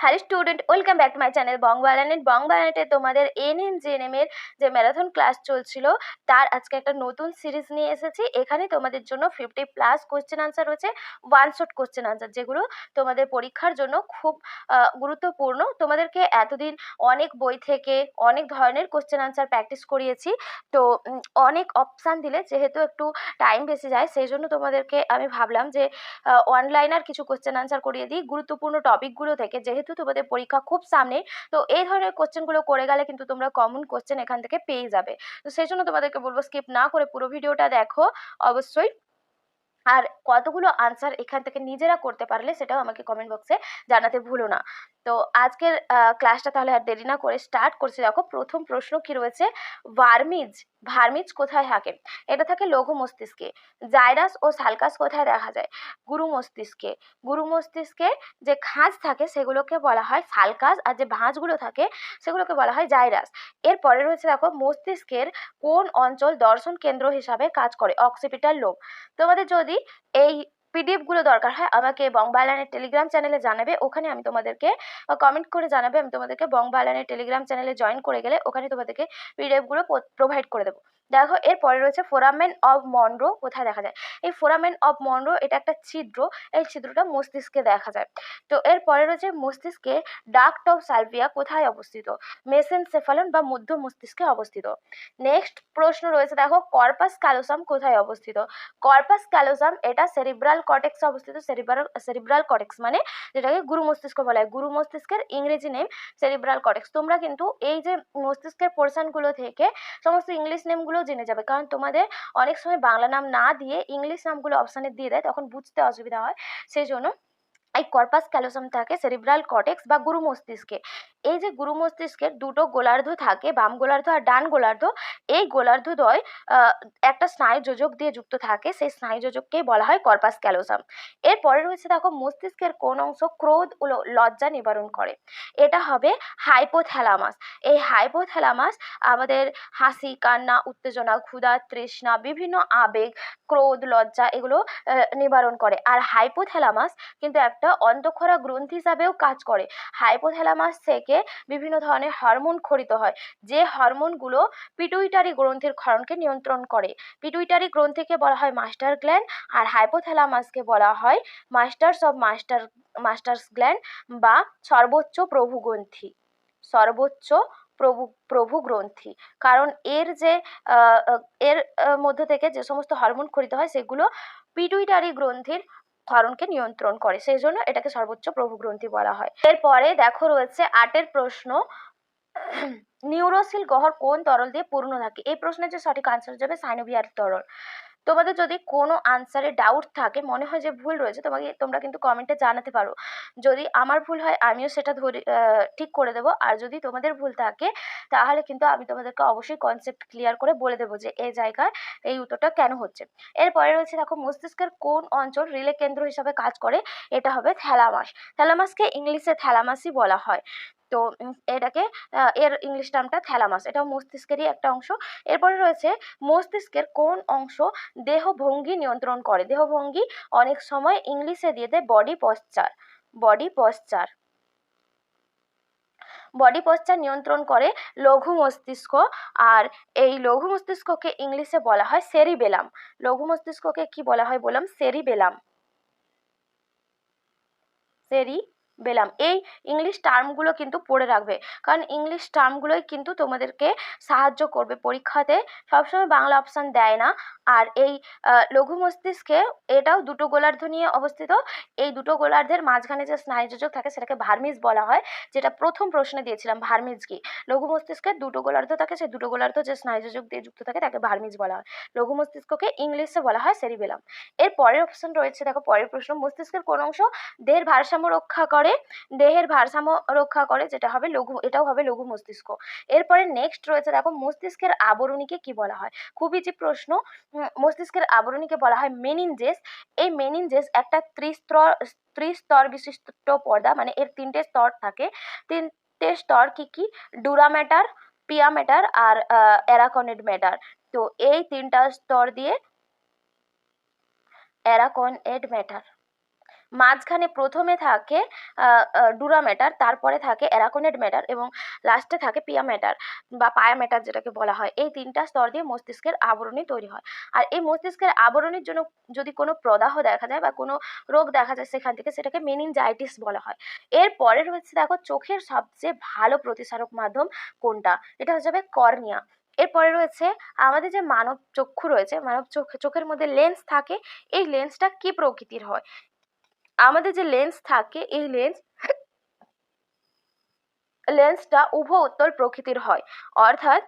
Hello student, welcome back to my channel বংবালানেটে তোমাদের NM এর যে ম্যারাথন ক্লাস চলছিল তার আজকে একটা নতুন সিরিজ নিয়ে এসেছি। এখানে তোমাদের জন্য 50+ কোশ্চেন আনসার রয়েছে, ওয়ান শট কোশ্চেন আনসার, যেগুলো তোমাদের পরীক্ষার জন্য খুব গুরুত্বপূর্ণ। তোমাদেরকে এতদিন অনেক বই থেকে অনেক ধরনের কোশ্চেন আনসার প্র্যাকটিস করিয়েছি, তো অনেক অপশান দিলে যেহেতু একটু টাইম বেঁচে যায়, সেই জন্য তোমাদেরকে আমি ভাবলাম যে অনলাইনার কিছু কোশ্চেন আনসার করিয়ে দিই গুরুত্বপূর্ণ টপিকগুলো থেকে। যেহেতু তোমাদের পরীক্ষা খুব সামনে, তো এই ধরনের কোশ্চেনগুলো করে গেলে কিন্তু তোমরা কমন কোশ্চেন এখান থেকে পেয়ে যাবে। তো সেই জন্য তোমাদেরকে বলবো স্কিপ না করে পুরো ভিডিওটা দেখো অবশ্যই। আর কতগুলো আনসার এখান থেকে নিজেরা করতে পারলে সেটাও আমাকে কমেন্ট বক্সে জানাতে ভুলো না। তো আজকের ক্লাসটা তাহলে আর দেরি না করে স্টার্ট করছি। দেখো, প্রথম প্রশ্ন কি রয়েছে, ভার্মিজ কোথায় থাকে? এটা থাকে লঘু মস্তিষ্কে। জাইরাস ও সালকাস কোথায় দেখা যায়? গুরু মস্তিষ্কে। গুরু মস্তিষ্কে যে খাঁজ থাকে সেগুলোকে বলা হয় সালকাস, আর যে ভাঁজগুলো থাকে সেগুলোকে বলা হয় জাইরাস। এরপরে রয়েছে দেখো, মস্তিষ্কের কোন অঞ্চল দর্শন কেন্দ্র হিসাবে কাজ করে? Occipital lobe. তোমাদের যদি এই পিডিএফগুলো দরকার হয় আমাকে বংবালানের টেলিগ্রাম চ্যানেলে জানাবে, ওখানে আমি তোমাদেরকে কমেন্ট করে জানাবে, আমি তোমাদেরকে বংবালানের টেলিগ্রাম চ্যানেলে জয়েন করে গেলে ওখানে তোমাদেরকে পিডিএফগুলো প্রোভাইড করে দেবো। দেখো, এরপরে রয়েছে ফোরামেন অফ মনরো কোথায় দেখা যায়? এই ফোরামেন অফ মনরো এটা একটা ছিদ্র, এই ছিদ্রটা মস্তিষ্কে দেখা যায়। তো এরপরে রয়েছে মস্তিষ্কে ডাক্ট অফ সালভিয়া কোথায় অবস্থিত? মেসেনসেফালন বা মধ্য মস্তিষ্কে অবস্থিত। নেক্সট প্রশ্ন রয়েছে, দেখো, কর্পাস ক্যালোসাম কোথায় অবস্থিত? কর্পাস ক্যালোসাম এটা সেরিব্রাল কর্টেক্সে অবস্থিত। সেরিব্রাল কর্টেক্স মানে যেটাকে গুরু মস্তিষ্ক বলা হয়। গুরু মস্তিষ্কের ইংরেজি নেম সেরিব্রাল কর্টেক্স। তোমরা কিন্তু এই যে মস্তিষ্কের পোর্শনগুলো থেকে সমস্ত ইংলিশ নেমগুলো জেনে যাবে, কারণ তোমাদের অনেক সময় বাংলা নাম না দিয়ে ইংলিশ নামগুলো অপশানে দিয়ে দেয়, তখন বুঝতে অসুবিধা হয়। সেই জন্য এই কর্পাস ক্যালোসাম থাকে সেরিব্রাল কর্টেক্স বা গুরু মস্তিষ্কে। এই যে গুরু মস্তিষ্কের দুটো গোলার্ধ থাকে, বাম গোলার্ধ আর ডান গোলার্ধ। এই গোলার্ধদ্বয় একটা স্নায়ু যোজক দিয়ে যুক্ত থাকে, সেই স্নায়ু যোজককেই বলা হয় কর্পাস ক্যালোসাম। এরপরে রয়েছে দেখো, মস্তিষ্কের কোন অংশ ক্রোধ ও লজ্জা নিবারণ করে? এটা হবে হাইপোথ্যালামাস। এই হাইপোথ্যালামাস আমাদের হাসি, কান্না, উত্তেজনা, ক্ষুধা, তৃষ্ণা, বিভিন্ন আবেগ, ক্রোধ, লজ্জা এগুলো নিবারণ করে। আর হাইপোথ্যালামাস কিন্তু একটা অন্তঃক্ষরা গ্রন্থি হিসাবেও কাজ করে। হাইপোথ্যালামাস থেকে বিভিন্ন ধরনের হরমোন ক্ষরিত হয়, যে হরমোনগুলো পিটুইটারি গ্রন্থির ক্ষরণকে নিয়ন্ত্রণ করে। পিটুইটারি গ্রন্থিকে বলা হয় মাস্টার গ্ল্যান্ড, আর হাইপোথ্যালামাসকে বলা হয় মাস্টার্স গ্ল্যান্ড বা সর্বোচ্চ প্রভু গ্রন্থি। সর্বোচ্চ প্রভু গ্রন্থি, কারণ এর যে এর মধ্যে থেকে যে সমস্ত হরমোন ক্ষরিত হয় সেগুলো পিটুইটারি গ্রন্থির ক্ষরণকে নিয়ন্ত্রণ করে, সেই জন্য এটাকে সর্বোচ্চ প্রভু গ্রন্থি বলা হয়। এরপরে দেখো রয়েছে 8 প্রশ্ন, নিউরোসিল গহ্বর কোন তরল দিয়ে পূর্ণ থাকে? এই প্রশ্নের যে সঠিক আনসার যাবে সাইনোভিয়ার তরল। তোমাদের যদি কোনো আনসারে ডাউট থাকে, মনে হয় যে ভুল রয়েছে, তোমরা কিন্তু কমেন্টে জানাতে পারো। যদি আমার ভুল হয় আমিও সেটা ঠিক করে দেবো, আর যদি তোমাদের ভুল থাকে তাহলে কিন্তু আমি তোমাদেরকে অবশ্যই কনসেপ্ট ক্লিয়ার করে বলে দেবো যে এই জায়গায় এই উত্তরটা কেন হচ্ছে। এরপরে রয়েছে দেখো, মস্তিষ্কের কোন অঞ্চল রিলে কেন্দ্র হিসাবে কাজ করে? এটা হবে থ্যালামাস। থ্যালামাসকে ইংলিশে থ্যালামাসই বলা হয়। তো এটাকে এর ইংলিশ নামটা থ্যালামাস, এটাও মস্তিষ্কেরই একটা অংশ। এরপরে রয়েছে, মস্তিষ্কের কোন অংশ দেহভঙ্গি নিয়ন্ত্রণ করে? দেহভঙ্গি অনেক সময় ইংলিশে দিয়ে দেয় body posture. Body posture body posture নিয়ন্ত্রণ করে লঘু মস্তিষ্ক, আর এই লঘু মস্তিষ্ককে ইংলিশে বলা হয় সেরিবেলাম। লঘু মস্তিষ্ককে কি বলা হয় বললাম? সেরিবেলাম। সেরিবেলাম। এই ইংলিশ টার্মগুলো কিন্তু পড়ে রাখবে, কারণ ইংলিশ টার্মগুলোই কিন্তু তোমাদেরকে সাহায্য করবে পরীক্ষাতে। সবসময় বাংলা অপশান দেয় না। আর এই লঘু মস্তিষ্কে এটাও দুটো গোলার্ধ নিয়ে অবস্থিত। এই দুটো গোলার্ধের মাঝখানে যে স্নায়ুযোজক থাকে সেটাকে ভার্মিজ বলা হয়, যেটা প্রথম প্রশ্নে দিয়েছিলাম। ভার্মিজ কি? লঘু মস্তিষ্কে দুটো গোলার্ধ থাকে, সেই দুটো গোলার্ধ যে স্নায়ুযোজক দিয়ে যুক্ত থাকে তাকে ভার্মিজ বলা হয়। লঘু মস্তিষ্ককে ইংলিশে বলা হয় সেরিবেলাম। এর পরের অপশন রয়েছে, দেখো পরের প্রশ্ন, মস্তিষ্কের কোন অংশ দেহের ভারসাম্য রক্ষা করে? দেহের ভারসাম্য রক্ষা করে, যেটা হবে এটাও হবে লঘু মস্তিষ্ক। এরপরে নেক্সট রয়েছে, দেখো, মস্তিষ্কের আবরণীকে কি বলা হয়? খুবই যে প্রশ্ন। মস্তিষ্কের আবরণীকে বলা হয় মেনিনজেস। এই মেনিনজেস একটা ত্রিস্তর বিশিষ্ট পর্দা, মানে এর 3টে স্তর থাকে। 3টে স্তর কি কি? ডুরা ম্যাটার, পিয়া ম্যাটার আর অ্যারাকনেড ম্যাটার। তো এই 3টা স্তর দিয়ে অ্যারাকনেড ম্যাটার, মাঝখানে প্রথমে থাকে ডুরা ম্যাটার, তারপরে থাকে অ্যারাকোনেড ম্যাটার এবং লাস্টে থাকে পিয়া ম্যাটার বা পায়া ম্যাটার যেটাকে বলা হয়। এই 3টা স্তর দিয়ে মস্তিষ্কের আবরণী তৈরি হয়। আর এই মস্তিষ্কের আবরণীর জন্য যদি কোনো প্রদাহ দেখা যায় বা কোনো রোগ দেখা যায় সেখান থেকে, সেটাকে মেনিনজাইটিস বলা হয়। এরপরে রয়েছে দেখো চোখের সবচেয়ে ভালো প্রতিসারক মাধ্যম কোনটা, এটা হচ্ছে যাবে কর্নিয়া। এরপরে রয়েছে আমাদের যে মানব চক্ষু রয়েছে, মানব চোখের মধ্যে লেন্স থাকে, এই লেন্সটা কি প্রকৃতির হয়? আমাদের যে লেন্স থাকে এই লেন্সটা উভ উত্তল প্রকৃতির হয়, অর্থাৎ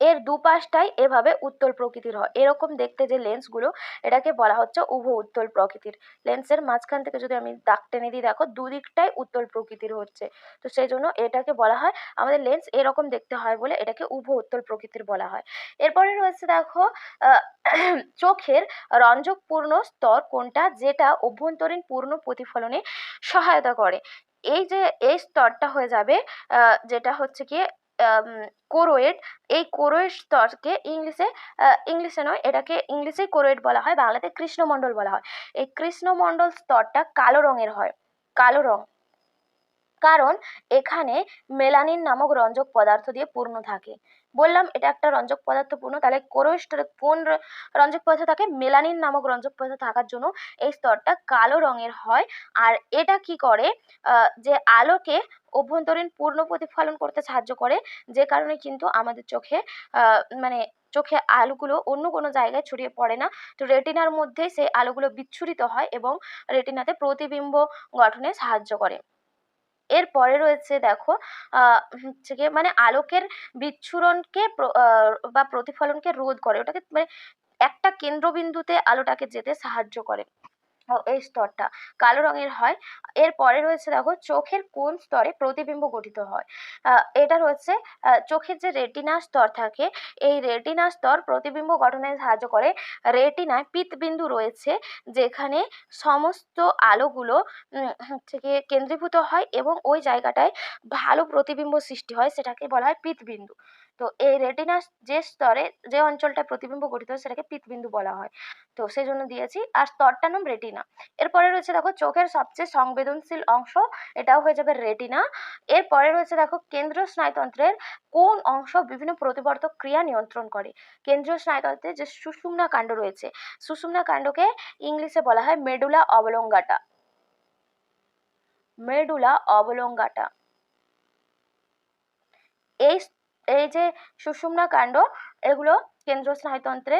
এর দুপাশটাই এভাবে উত্তল প্রকৃতির হয়। এরকম দেখতে যে লেন্সগুলো, এটাকে বলা হচ্ছে উভ উত্তল প্রকৃতির। লেন্সের মাঝখান থেকে যদি আমি দাগ টেনে দিই, দেখো দুদিকটাই উত্তল প্রকৃতির হচ্ছে। তো সেই জন্য এটাকে বলা হয়, আমাদের লেন্স এরকম দেখতে হয় বলে এটাকে উভ উত্তল প্রকৃতির বলা হয়। এরপরে রয়েছে দেখো চোখের রঞ্জকপূর্ণ স্তর কোনটা, যেটা অভ্যন্তরীণ পূর্ণ প্রতিফলনে সহায়তা করে? এই স্তরটা হয়ে যাবে যেটা হচ্ছে কি কোরোয়েড। এই কোরোয়েড স্তরকে ইংলিশে নয়, এটাকে ইংলিশেই কোরোয়েড বলা হয়, বাংলাতে কৃষ্ণমণ্ডল বলা হয়। এই কৃষ্ণমণ্ডল স্তরটা কালো রঙের হয়, কালো রং, কারণ এখানে মেলানিন নামক রঞ্জক পদার্থ দিয়ে পূর্ণ থাকে। বললাম এটা একটা রঞ্জক পদার্থ পূর্ণ, তাহলে কোরোয়েড স্তরে কোন রঞ্জক পদার্থ থাকে? মেলানিন নামক রঞ্জক পদার্থ থাকার জন্য এই স্তরটা কালো রঙের হয়। আর এটা কি করে, যে আলোকে অভ্যন্তরীণ পূর্ণ প্রতিফলন করতে সাহায্য করে, যে কারণে কিন্তু আমাদের চোখে মানে চোখে আলোগুলো অন্য কোনো জায়গায় ছড়িয়ে পড়ে না। তো রেটিনার মধ্যে সেই আলোগুলো বিচ্ছুরিত হয় এবং রেটিনাতে প্রতিবিম্ব গঠনে সাহায্য করে। এরপরে রয়েছে দেখো হচ্ছে গিয়ে মানে আলোকের বিচ্ছুরণকে বা প্রতিফলনকে রোধ করে, ওটাকে মানে একটা কেন্দ্রবিন্দুতে আলোটাকে যেতে সাহায্য করে। এই স্তরটা কালো রঙের হয়। এরপরে রয়েছে দেখো চোখের কোন স্তরে প্রতিবিম্ব গঠিত হয়? এটা রয়েছে চোখের যে রেটিনা স্তর থাকে, এই রেটিনা স্তর প্রতিবিম্ব গঠনে সাহায্য করে। রেটিনায় পিতবিন্দু রয়েছে, যেখানে সমস্ত আলোগুলো হচ্ছে গিয়ে কেন্দ্রীভূত হয় এবং ওই জায়গাটায় ভালো প্রতিবিম্ব সৃষ্টি হয়, সেটাকে বলা হয় পিতবিন্দু। তো এই রেটিনা যে স্তরে যে অঞ্চলটা প্রতিবিম্ব গঠিত হয় সেটাকে পিতবিন্দু বলা হয়। তো সেই জন্য দিয়েছি। আর স্তরটার নাম রেটিনা। এরপরে রয়েছে দেখো চোখের সবচেয়ে সংবেদনশীল অংশ, এটাও হয়ে যাবে রেটিনা। এরপরে রয়েছে দেখো কেন্দ্রীয় স্নায়ুতন্ত্রের কোন অংশ বিভিন্ন প্রতিবর্তক ক্রিয়া নিয়ন্ত্রণ করে? কেন্দ্রীয় স্নায়ুতন্ত্রে যে সুষুম্না কাণ্ড রয়েছে, সুষুম্না কাণ্ডকে ইংলিশে বলা হয় মেডুলা অবলঙ্গাটা, মেডুলা অবলঙ্গাটা। এই এই যে সুষুম্না কাণ্ড, এগুলো কেন্দ্র স্নায়ুতন্ত্রে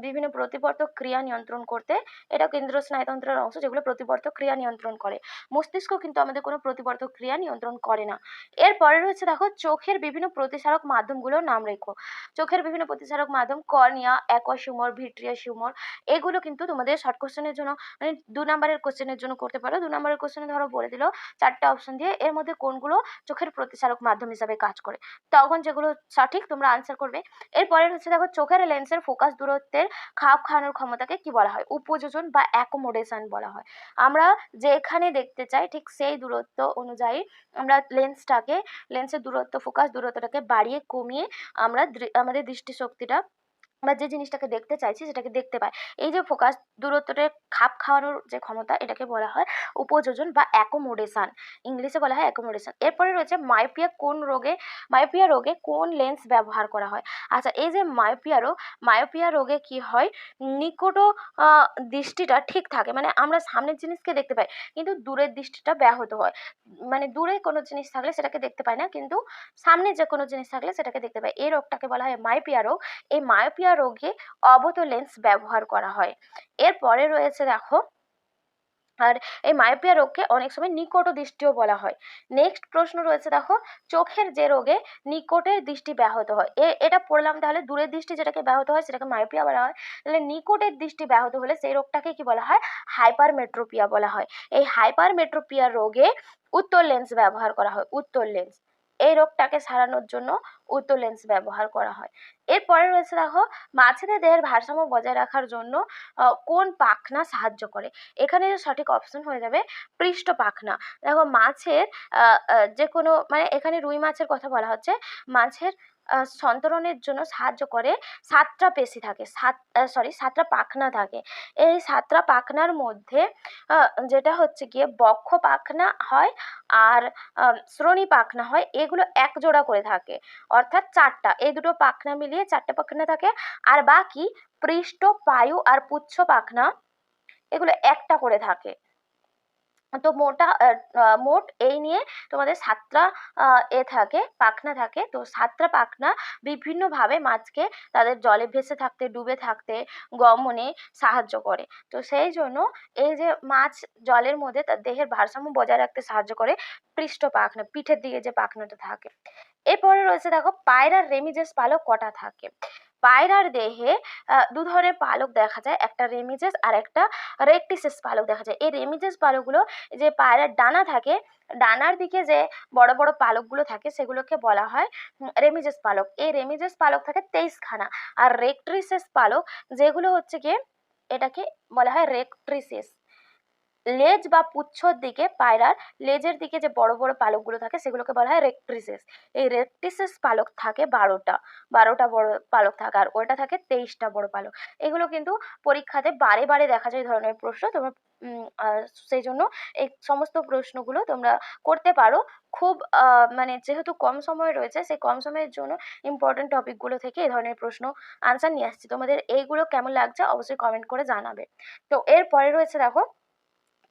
বিভিন্ন প্রতিবর্তক ক্রিয়া নিয়ন্ত্রণ করতে, এটা কেন্দ্র স্নায়ুতন্ত্রের অংশ যেগুলো প্রতিবর্তক ক্রিয়া নিয়ন্ত্রণ করে। মস্তিষ্ক কিন্তু আমাদের কোনো প্রতিবর্তক ক্রিয়া নিয়ন্ত্রণ করে না। এরপরে রয়েছে দেখো চোখের বিভিন্ন প্রতিসারক মাধ্যমগুলোর নাম রেখো। চোখের বিভিন্ন প্রতিসারক মাধ্যম cornea, aqueous humour, vitreous humour, এগুলো কিন্তু তোমাদের শর্ট কোশ্চেনের জন্য মানে 2 নম্বরের কোশ্চেনের জন্য করতে পারো। 2 নম্বরের কোশ্চেনে ধরো বলে দিল 4টা অপশন দিয়ে এর মধ্যে কোনগুলো চোখের প্রতিসারক মাধ্যম হিসাবে কাজ করে, তখন যেগুলো সঠিক তোমরা আনসার করবে। এরপরে হচ্ছে দেখো চোখের লেন্সের ফোকাস দূরত্বের খাপ খাওয়ানোর ক্ষমতাকে কি বলা হয়? উপযোজন বা অ্যাকোমোডেশন বলা হয়। আমরা যেখানে দেখতে চাই ঠিক সেই দূরত্ব অনুযায়ী আমরা লেন্সের দূরত্ব, ফোকাস দূরত্বটাকে বাড়িয়ে কমিয়ে আমরা আমাদের দৃষ্টিশক্তিটা বা যে জিনিসটাকে দেখতে চাইছি সেটাকে দেখতে পাই। এই যে ফোকাস দূরত্বটা খাপ খাওয়ানোর যে ক্ষমতা, এটাকে বলা হয় উপযোজন বা অ্যাকোমোডেশন, ইংলিশে বলা হয় অ্যাকোমোডেশন। এরপরে রয়েছে মায়োপিয়া রোগে কোন লেন্স ব্যবহার করা হয়? আচ্ছা, এই যে মায়োপিয়া রোগে কি হয়, নিকট দৃষ্টিটা ঠিক থাকে, মানে আমরা সামনের জিনিসকে দেখতে পাই কিন্তু দূরের দৃষ্টিটা ব্যাহত হয়। মানে দূরে কোনো জিনিস থাকলে সেটাকে দেখতে পাই না, কিন্তু সামনে যে কোনো জিনিস থাকলে সেটাকে দেখতে পাই। এই রোগটাকে বলা হয় মায়োপিয়া রোগ। এই মায়োপিয়া রোগে অবতল লেন্স ব্যবহার করা হয়। এরপরে রয়েছে দেখো, আর এই মায়োপিয়া রোগকে অনেক সময় নিকট দৃষ্টিও বলা হয়। নেক্সট প্রশ্ন রয়েছে দেখো, চোখের যে রোগে নিকটের দৃষ্টি ব্যাহত হয়, এটা পড়লাম, তাহলে দূরের দৃষ্টি যেটাকে ব্যাহত হয় সেটাকে মায়োপিয়া বলা হয়। তাহলে নিকটের দৃষ্টি ব্যাহত হলে সেই রোগটাকে কি বলা হয়? হাইপারমেট্রোপিয়া বলা হয়। এই হাইপারমেট্রোপিয়া রোগে উত্তল লেন্স ব্যবহার করা হয়, উত্তল লেন্স। এই রোগটাকে সারানোর জন্য উত্তল লেন্স ব্যবহার করা হয়। এরপরে রয়েছে দেখো, মাছেদের দেহের ভারসাম্য বজায় রাখার জন্য কোন পাখনা সাহায্য করে? এখানে সঠিক অপশন হয়ে যাবে পৃষ্ঠ পাখনা। দেখো মাছের যে কোনো মানে এখানে রুই মাছের কথা বলা হচ্ছে, মাছের সন্তরণের জন্য সাহায্য করে 7টা পেশি থাকে, 7টা পাখনা থাকে। এই 7টা পাখনার মধ্যে যেটা হচ্ছে গিয়ে বক্ষ পাখনা হয় আর শ্রোণী পাখনা হয়, এগুলো এক জোড়া করে থাকে, অর্থাৎ 4টা। এই দুটো পাখনা মিলিয়ে 4টে পাখনা থাকে। আর বাকি পৃষ্ঠ, পায়ু আর পুচ্ছ পাখনা এগুলো একটা করে থাকে। তো মোট এই নিয়ে তোমাদের 7টা থাকে, পাখনা থাকে। তো 7টা পাখনা বিভিন্নভাবে মাছকে তাদের জলে ভেসে থাকতে, ডুবে থাকতে, গমনে সাহায্য করে। তো সেই জন্য এই যে মাছ জলের মধ্যে তার দেহের ভারসাম্য বজায় রাখতে সাহায্য করে পৃষ্ঠ পাখনা, পিঠের দিকে যে পাখনাটা থাকে। এরপরে রয়েছে দেখো পায়রার রেমিজেস পালক কটা থাকে। পায়রার দেহে দু ধরনের পালক দেখা যায়, একটা রেমিজেস আর একটা রেকটিসেস পালক দেখা যায়। এই রেমিজেস পালকগুলো যে পায়রার ডানা থাকে, ডানার দিকে যে বড় বড় পালকগুলো থাকে সেগুলোকে বলা হয় রেমিজেস পালক। এই রেমিজেস পালক থাকে 23খানা। আর রেকট্রিসেস পালক যেগুলো হচ্ছে গিয়ে এটাকে বলা হয় রেকট্রিসেস। লেজ বা পুচ্ছর দিকে, পায়রার লেজের দিকে যে বড় বড় পালকগুলো থাকে সেগুলোকে বলা হয় রেকট্রিসেস। এই রেকট্রিসেস পালক থাকে 12টা বড় পালক থাকে, আর ওটা থাকে 23টা বড় পালক। এগুলো কিন্তু পরীক্ষাতে বারে বারে দেখা যায় এই ধরনের প্রশ্ন। তোমরা সেই জন্য এই সমস্ত প্রশ্নগুলো তোমরা করতে পারো। খুব মানে যেহেতু কম সময় রয়েছে, সেই কম সময়ের জন্য ইম্পর্টেন্ট টপিকগুলো থেকে এই ধরনের প্রশ্ন আনসার নিয়ে আসছি। তোমাদের এইগুলো কেমন লাগছে অবশ্যই কমেন্ট করে জানাবে। তো এরপরে রয়েছে দেখো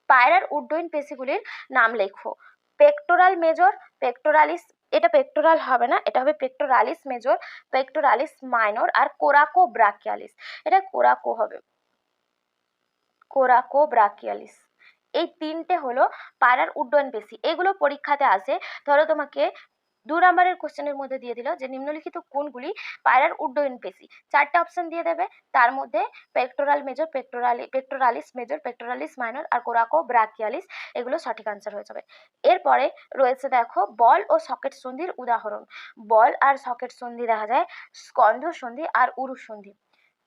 পায়রার উড্ডয়ন পেশিগুলির নাম লেখো। পেক্টোরাল মেজর, পেক্টোরালিস, এটা পেক্টোরাল হবে না, এটা হবে পেক্টোরালিস মেজর, পেক্টোরালিস মাইনর আর কোরাকো ব্রাকিয়ালিস। এটা কোরাকো হবে, কোরাকো ব্রাকিয়ালিস। এই 3টে হলো পায়রার উড্ডয়ন পেশি। এগুলো পরীক্ষাতে আসে। ধরো তোমাকে 2 নম্বরের কোশ্চেনের মধ্যে দিয়ে দিল যে নিম্নলিখিত কোনগুলি পায়রার উড্ডয়ন পেশি। 4টে অপশন দিয়ে দেবে, তার মধ্যে pectoral major, pectoralis major, pectoralis minor আর কোরাকো ব্রাকিয়ালিস, এগুলো সঠিক আনসার হয়ে যাবে। এরপরে রয়েছে দেখো বল ও সকেট সন্ধির উদাহরণ। বল আর সকেট সন্ধি দেখা যায় স্কন্ধ সন্ধি আর উরু সন্ধি।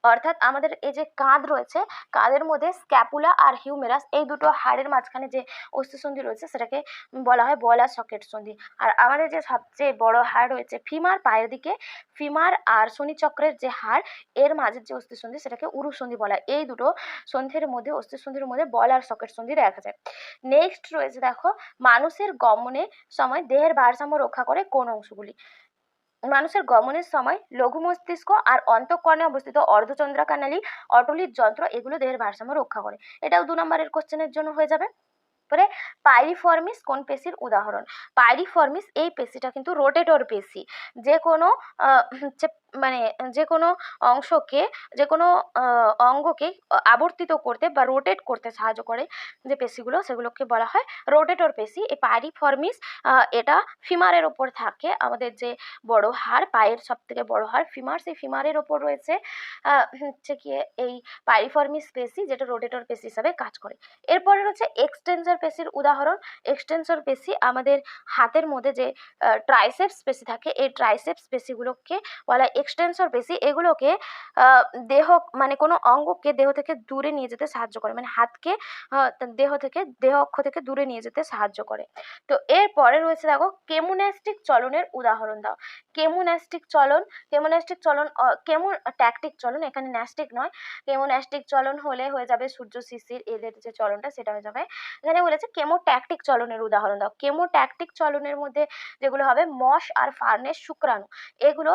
অর্থাৎ আমাদের এই যে কাঁধ রয়েছে, কাঁধের মধ্যে স্ক্যাপুলা আর হিউমেরাস, এই দুটো হাড়ের মাঝখানে যে অস্থিসন্ধি রয়েছে সেটাকে বলা হয় বল আর সকেট সন্ধি। আর আমাদের যে সবচেয়ে বড় হাড় রয়েছে ফিমার, পায়ের দিকে ফিমার আর শনিচক্রের যে হাড়, এর মাঝের যে অস্থিসন্ধি সেটাকে উরু সন্ধি বলা হয়। এই দুটো সন্ধির মধ্যে, অস্থিসন্ধির মধ্যে বল আর সকেট সন্ধি দেখা যায়। নেক্সট রয়েছে দেখো মানুষের গমনের সময় দেহের ভারসাম্য রক্ষা করে কোন অংশগুলি। মানুষের গমনের সময় লঘু মস্তিষ্ক আর অন্তঃকর্ণে অবস্থিত অর্ধচন্দ্রাকানালী, অটলিত যন্ত্র, এগুলো দেহের ভারসাম্য রক্ষা করে। এটাও 2 নম্বরের কোশ্চেনের জন্য হয়ে যাবে। পরে পাইরিফর্মিস কোন পেশির উদাহরণ। পাইরিফর্মিস এই পেশিটা কিন্তু রোটেটর পেশি। যে কোনো হচ্ছে মানে যে কোনো অংশকে, যে কোনো অঙ্গকে আবর্তিত করতে বা রোটেট করতে সাহায্য করে যে পেশিগুলো, সেগুলোকে বলা হয় রোটেটর পেশি। এই পাইরিফর্মিস এটা ফিমারের ওপর থাকে। আমাদের যে বড় হাড়, পায়ের সব থেকে বড় হাড় ফিমার, সেই ফিমারের ওপর রয়েছে হচ্ছে গিয়ে এই পাইরিফর্মিস পেশি, যেটা রোটেটর পেশি হিসাবে কাজ করে। এরপরে রয়েছে এক্সটেন্সর পেশির উদাহরণ। এক্সটেন্সর পেশি আমাদের হাতের মধ্যে যে ট্রাইসেপস পেশি থাকে, এই ট্রাইসেপস পেশিগুলোকে বলা হয় এক্সটেন্সর পেশি। এগুলোকে দেহ মানে কোনো অঙ্গকে দেহ থেকে দূরে নিয়ে যেতে সাহায্য করে, মানে হাতকে দেহ অক্ষ থেকে দূরে নিয়ে যেতে সাহায্য করে। তো এরপরে রয়েছে দেখো কেমোন্যাস্টিক চলনের উদাহরণ দাও। কেমোন্যাস্টিক চলন, কেমোন্যাস্টিক চলন, কেমোট্যাকটিক চলন, এখানে ন্যাস্টিক নয়। কেমোন্যাস্টিক চলন হলে হয়ে যাবে সূর্য শিশির, এদের যে চলনটা সেটা হয়ে যাবে। এখানে বলেছে কেমোট্যাকটিক চলনের উদাহরণ দাও। কেমোট্যাকটিক চলনের মধ্যে যেগুলো হবে মশ আর ফার্নেস শুক্রাণু, এগুলো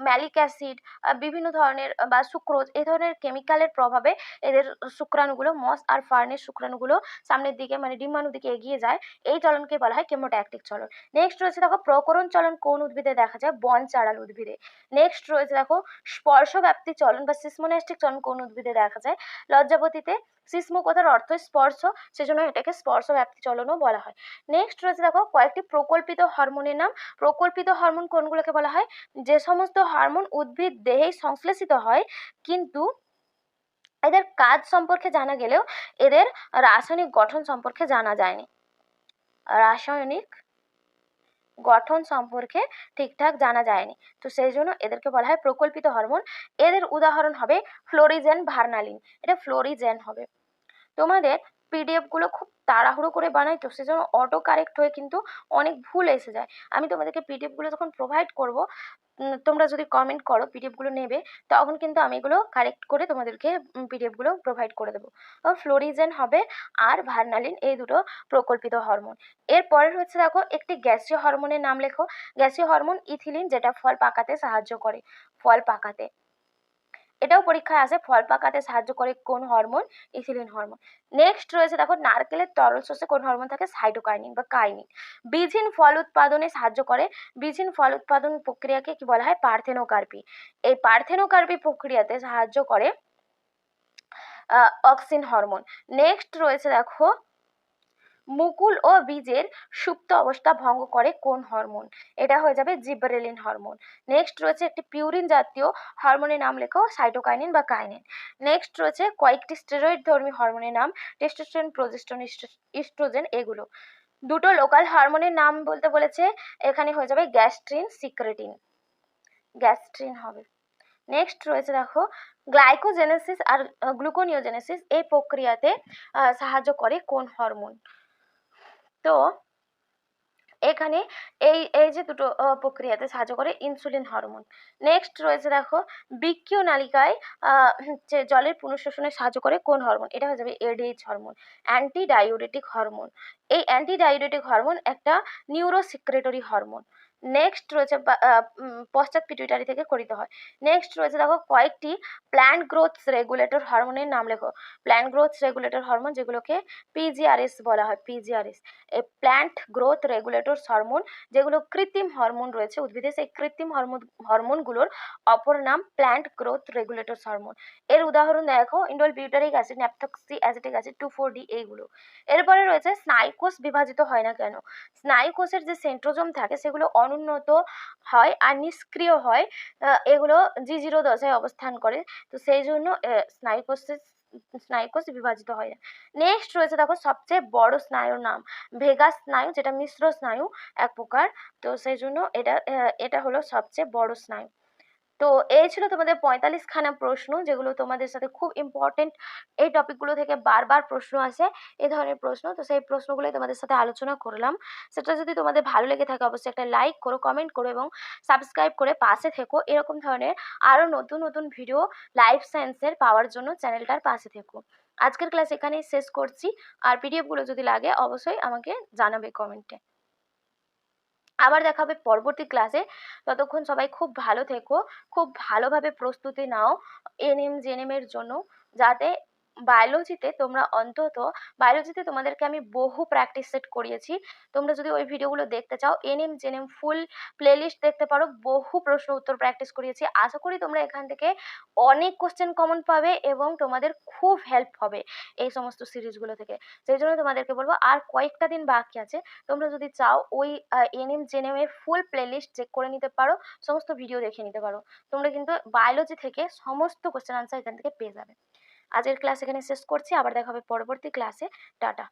ম্যালিক অ্যাসিড, বিভিন্ন ধরনের বা সুক্রোজ, এই ধরনের কেমিক্যালের প্রভাবে এদের শুক্রাণুগুলো, মস আর ফার্নেস শুক্রাণুগুলো সামনের দিকে মানে ডিম্বাণুর দিকে এগিয়ে যায়। এই চলনকে বলা হয় কেমোট্যাকটিক চলন। নেক্সট রয়েছে দেখো প্রকরণ চলন কোন উদ্ভিদে দেখা যায়। বন চারাল উদ্ভিদে। নেক্সট রয়েছে দেখো স্পর্শব্যাপ্তি চলন বা সিসমোন্যাস্টিক চলন কোন উদ্ভিদে দেখা যায়। লজ্জাবতীতে। সিসমো কথার অর্থ স্পর্শ, সেজন্য এটাকে স্পর্শব্যাপ্তি চলনও বলা হয়। নেক্সট রয়েছে দেখো কয়েকটি প্রকল্পিত হরমোনের নাম। প্রকল্পিত হরমোন কোনগুলোকে বলা হয়, যে সমস্ত হরমোন উদ্ভিদ দেহেই সংশ্লেষিত হয় কিন্তু এদের কাজ সম্পর্কে জানা গেলেও এদের রাসায়নিক গঠন সম্পর্কে জানা যায়নি। রাসায়নিক গঠন সম্পর্কে ঠিকঠাক জানা যায়নি, তো সেই জন্য এদেরকে বলা হয় প্রকল্পিত হরমোন। এদের উদাহরণ হবে ফ্লোরিজেন, ভার্নালিন। এটা ফ্লোরিজেন হবে। তোমাদের পিডিএফগুলো খুব তাড়াহুড়ো করে বানাই, তো সেজন্য অটো কারেক্ট হয়ে কিন্তু অনেক ভুল এসে যায়। আমি তোমাদেরকে পিডিএফগুলো যখন প্রোভাইড করব, তোমরা যদি কমেন্ট করো পিডিএফগুলো নেবে, তখন কিন্তু আমি এগুলো কারেক্ট করে তোমাদেরকে পিডিএফগুলো প্রোভাইড করে দেবো। ফ্লোরিজেন হবে আর ভার্নালিন, এই দুটো প্রকল্পিত হরমোন। এরপরের হচ্ছে দেখো একটি গ্যাসীয় হরমোনের নাম লেখো। গ্যাসীয় হরমোন ইথিলিন, যেটা ফল পাকাতে সাহায্য করে। ফল পাকাতে, এটাও পরীক্ষায় আসে, ফল পাকাতে সাহায্য করে কোন হরমোন? Ethylene hormone. নেক্সট রয়েছে দেখো নারকেলের তরল শস্যে কোন হরমোন থাকে? সাইটোকাইনিন বা কাইনিন। বীজহীন ফল উৎপাদনে সাহায্য করে। বীজহীন ফল উৎপাদন প্রক্রিয়াকে কি বলা হয়? পার্থেনোকার্পি। এই পার্থেনোকার্পি প্রক্রিয়াতে সাহায্য করে অক্সিন হরমোন। নেক্সট রয়েছে দেখো মুকুল ও বীজের সুপ্ত অবস্থা ভঙ্গ করে কোন হরমোন? এটা হয়ে যাবে জিবারেলিন হরমোন। নেক্সট রয়েছে একটি পিউরিন জাতীয় হরমোনের নাম লেখো। সাইটোকাইনিন বা কাইনিন। নেক্সট রয়েছে কয়েকটি স্টেরয়েড ধর্মী হরমোনের নাম। টেস্টোস্টেরন, প্রোজেস্টেরন, ইস্ট্রোজেন, এগুলো। দুটো লোকাল হরমোনের নাম বলতে বলেছে, এখানে হয়ে যাবে গ্যাস্ট্রিন, সিক্রেটিন। গ্যাস্ট্রিন হবে। নেক্সট রয়েছে দেখো গ্লাইকোজেনেসিস আর গ্লুকোনিওজেনেসিস, এই প্রক্রিয়াতে সাহায্য করে কোন হরমোন? তো এখানে এই এই যে দুটো প্রক্রিয়াতে সাহায্য করে ইনসুলিন হরমোন। নেক্সট রয়েছে দেখো বৃক্কীয় নালিকায় যে জলের পুনঃশোষণে সাহায্য করে কোন হরমোন? এটা হয়ে যাবে ADH hormone, anti diuretic hormone. এই অ্যান্টি ডাইউরেটিক হরমোন একটা নিউরোসিক্রেটরি হরমোন। নেক্সট রয়েছে পশ্চাৎ পিটুইটারি থেকে করিত হয়। নেক্সট রয়েছে দেখো কয়েকটি প্ল্যান্ট গ্রোথ রেগুলেটর হরমোনের নাম লেখো। প্ল্যান্ট গ্রোথ রেগুলেটর হরমোন, যেগুলোকে পিজিআরএস বলা হয়, পিজিআরএস। এই প্ল্যান্ট গ্রোথ রেগুলেটরস হরমোন, যেগুলো কৃত্রিম হরমোন রয়েছে উদ্ভিদে, সেই কৃত্রিম হরমোনগুলোর অপর নাম প্ল্যান্ট গ্রোথ রেগুলেটরস হরমোন। এর উদাহরণ দেখো indole butyric acid, ন্যাপথক্সি acetic acid, 2,4-D, এইগুলো। এরপরে রয়েছে স্নায়ুকোষ বিভাজিত হয় না কেন? স্নায়ুকোষের যে সেন্ট্রোজোম থাকে সেগুলো অনুন্নত হয় আর নিষ্ক্রিয় হয়, এগুলো G0 দশায় অবস্থান করে, তো সেই জন্য স্নায়ুকোষ বিভাজিত হয় না। নেক্সট রয়েছে দেখো সবচেয়ে বড় স্নায়ুর নাম। ভেগাস স্নায়ু, যেটা মিশ্র স্নায়ু এক প্রকার, তো সেই জন্য এটা হলো সবচেয়ে বড় স্নায়ু। তো এই ছিল তোমাদের 45খানা প্রশ্ন, যেগুলো তোমাদের সাথে খুব ইম্পর্টেন্ট। এই টপিকগুলো থেকে বারবার প্রশ্ন আসে, এই ধরনের প্রশ্ন, তো সেই প্রশ্নগুলোই তোমাদের সাথে আলোচনা করলাম। সেটা যদি তোমাদের ভালো লেগে থাকে অবশ্যই একটা লাইক করো, কমেন্ট করো এবং সাবস্ক্রাইব করে পাশে থেকো। এরকম ধরনের আরও নতুন নতুন ভিডিও লাইফ সায়েন্সের পাওয়ার জন্য চ্যানেলটার পাশে থেকো। আজকের ক্লাস এখানেই শেষ করছি, আর পিডিএফগুলো যদি লাগে অবশ্যই আমাকে জানাবে কমেন্টে। আবার দেখা হবে পরবর্তী ক্লাসে। ততক্ষণ সবাই খুব ভালো থেকো, খুব ভালোভাবে প্রস্তুতি নাও এনএম জেএনএম এর জন্য, যাতে বায়োলজিতে তোমাদেরকে আমি বহু প্র্যাকটিস সেট করিয়েছি। তোমরা যদি ওই ভিডিওগুলো দেখতে চাও, এনএম জেএনএম ফুল প্লেলিস্ট দেখতে পারো, বহু প্রশ্ন উত্তর প্র্যাকটিস করিয়েছি। আশা করি তোমরা এখান থেকে অনেক কোশ্চেন কমন পাবে এবং তোমাদের খুব হেল্প হবে এই সমস্ত সিরিজগুলো থেকে। সেই জন্য তোমাদেরকে বলবো আর কয়েকটা দিন বাকি আছে, তোমরা যদি চাও ওই এনএম জেএনএম এর ফুল প্লেলিস্ট চেক করে নিতে পারো, সমস্ত ভিডিও দেখে নিতে পারো। তোমরা কিন্তু বায়োলজি থেকে সমস্ত কোশ্চেন আনসার এখান থেকে পেয়ে যাবে। আজকের ক্লাস এখানে শেষ করছি, আবার দেখা হবে পরবর্তী ক্লাসে। টাটা।